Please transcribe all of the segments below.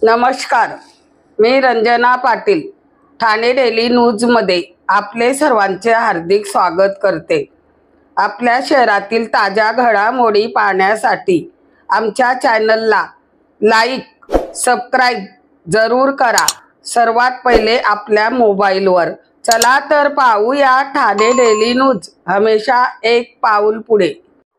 नमस्कार, मी रंजना पाटील, ठाणे डेली न्यूजमध्ये आपले सर्वांचे हार्दिक स्वागत करते। आपल्या शहरातील ताज्या घडामोडी पाहण्यासाठी आमच्या चॅनलला लाईक, सबस्क्राईब जरूर करा। सर्वात पहिले आपल्या मोबाईलवर। चला तर पाहूया ठाणे डेली न्यूज, हमेशा एक पाऊल पुढे।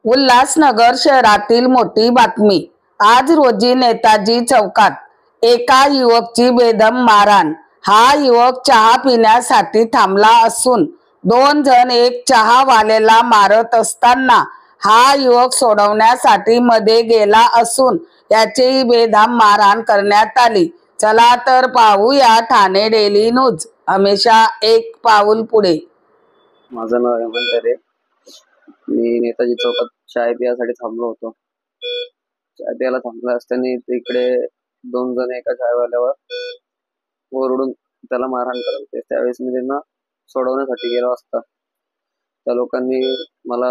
उल्हासनगर शहरातील मोठी बातमी। आज रोजी नेताजी चौकात एका युवकची बेदम मारहाण। हा युवक चहा पिण्यासाठी थांबला असून 2 जण एक चहावाल्याला मारत असताना हा युवक सोडवण्यासाठी मध्ये गेला असून याचीही बेदम मारहाण करण्यात आली। चला तर पाहूया ठाणे डेली न्यूज, हमेशा एक पाऊल पुढे। माझं नाव हेमंत रे। मी नेताजी चौकात चाय पियासाठी थांबलो होतो। चाय प्यायला थांबला असताना तिकडे 2 जण एका चायवाल्यावर ओरडून त्याला मारहाण करत होते। त्यावेळेस मी त्यांना सोडवण्यासाठी गेलो असता त्या लोकांनी मला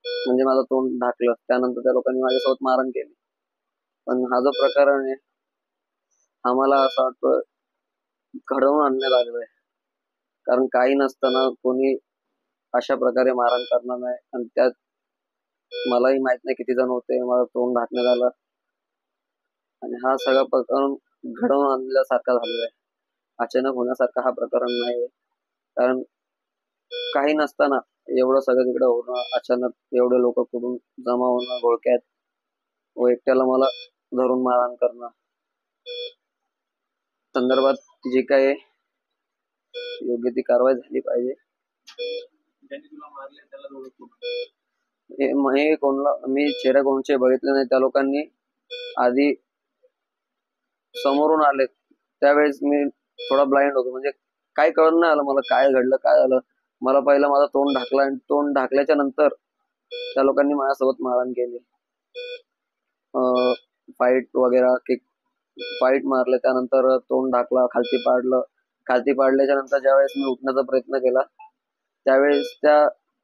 म्हणजे माझं तोंड ढाकलं। त्यानंतर त्या लोकांनी माझ्यासोबत मारहाण केली। पण हा जो प्रकार आहे आम्हाला असं वाटतं घडवून आणण्यात आलेला आहे, कारण काही नसताना कोणी अशा प्रकारे मारहाण करणार नाही। आणि त्यात मलाही माहित नाही किती जण होते, मला तोंड ढाकण्यात आलं आणि हा सगळा प्रकरण घडवून आणल्यासारखा झालेला आहे। अचानक होण्यासारखा हा प्रकरण नाही, कारण काही नसताना एवढं सगळं तिकडे होणं, अचानक एवढे लोक कुठून जमा होणं घोळक्यात व एकट्याला मला धरून मारहाण करणं, संदर्भात जी काही योग्य ती कारवाई झाली पाहिजे। मी चेहरा कोणचे बघितले नाही। त्या लोकांनी आधी समोरून आले त्यावेळेस मी थोडा ब्लाइंड होतो, म्हणजे काय कळलं नाही आलं मला काय घडलं काय झालं। मला पहिला माझा तोंड ढाकला आणि तोंड ढाकल्याच्या नंतर त्या लोकांनी माझ्यासोबत मारहाण केली। फाईट वगैरे फाईट मारले, त्यानंतर तोंड ढाकला, खालती पाडल्याच्या नंतर ज्यावेळेस मी उठण्याचा प्रयत्न केला त्यावेळेस त्या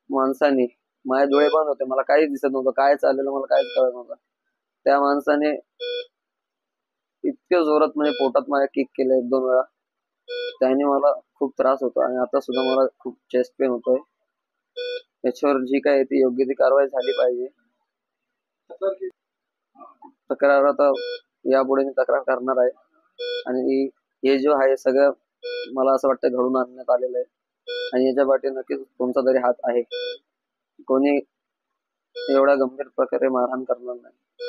माणसाने, माझे डोळे बंद होते, मला काहीच दिसत नव्हतं, काय चाललेलं मला काहीच कळत नव्हतं। त्या माणसाने इतक्या जोरात म्हणजे पोटात माझ्या किक केलं 1-2 वेळा। त्याने मला खूप त्रास होतो आणि आता सुद्धा मला खूप चेस्ट पेन होतोय। याच्यावर जी काय ती योग्य ती कारवाई झाली पाहिजे। तक्रार आता यापुढे मी तक्रार करणार आहे आणि हे जो आहे सगळं मला असं वाटतं घडून आणण्यात आलेलं आहे आणि याच्या पाठी नक्कीच कोणता तरी हात आहे। कोणी एवढ्या गंभीर प्रकारे मारहाण करणार नाही।